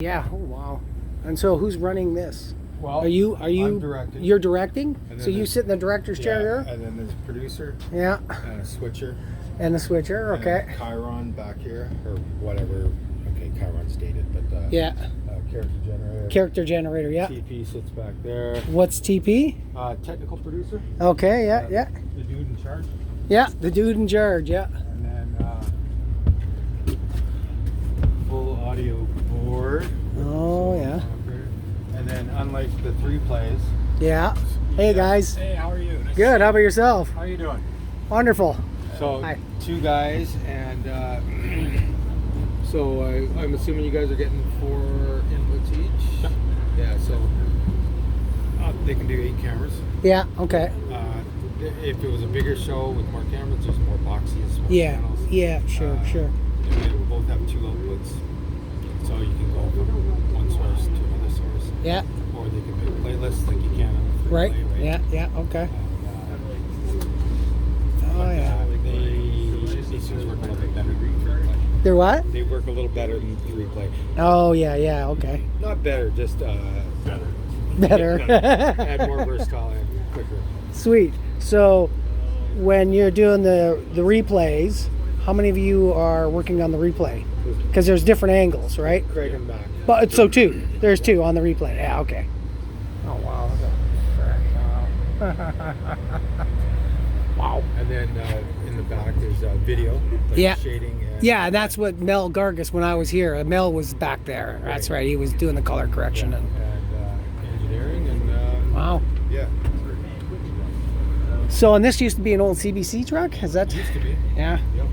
Yeah. Oh wow. And so who's running this? Well, I'm directing. You're directing? So you there's- sit in the director's chair there? And then there's a producer. Yeah. And a switcher. And the switcher. Okay. And Chiron back here, or whatever. Okay, Chiron's dated, but Yeah. character generator. Character generator. Yeah. TP sits back there. What's TP? Technical producer. Okay. Yeah. Yeah. The dude in charge. Yeah. The dude in charge. Yeah. And then full audio board. Oh yeah. And then unlike the 3 plays. Yeah. Hey guys. Hey, how are you? Nice Good. How about yourself? How are you doing? Wonderful. So Hi. 2 guys, and so I'm assuming you guys are getting 4 inputs each. Yeah. So they can do 8 cameras. Yeah. Okay. If it was a bigger show with more cameras, there's more boxes, more Yeah. channels. Yeah. Sure. Sure. And they will both have 2 outputs, so you can go from one source to another source. Yeah. Or they can make playlists like you can on the 3 Right. play, right? Yeah. Yeah. Okay. Oh But, yeah. these things work a little bit better than 3 play. They're what? They work a little better than 3 play. Oh yeah. Yeah. Okay. Not better, just better. Better. And more versatile and quicker. Sweet. So when you're doing the replays, how many of you are working on the replay? Because there's different angles, right? Craig and back. But so 2. There's 2 on the replay. Yeah. Okay. Oh wow. Wow. And then in the back there's video, like Yeah. shading. And Yeah, that's what Mel Gargus, when I was here, Mel was back there. That's right. He was doing the color correction. and engineering and Wow. yeah, So, and this used to be an old CBC truck? Is that? used to be. Yeah. Yep.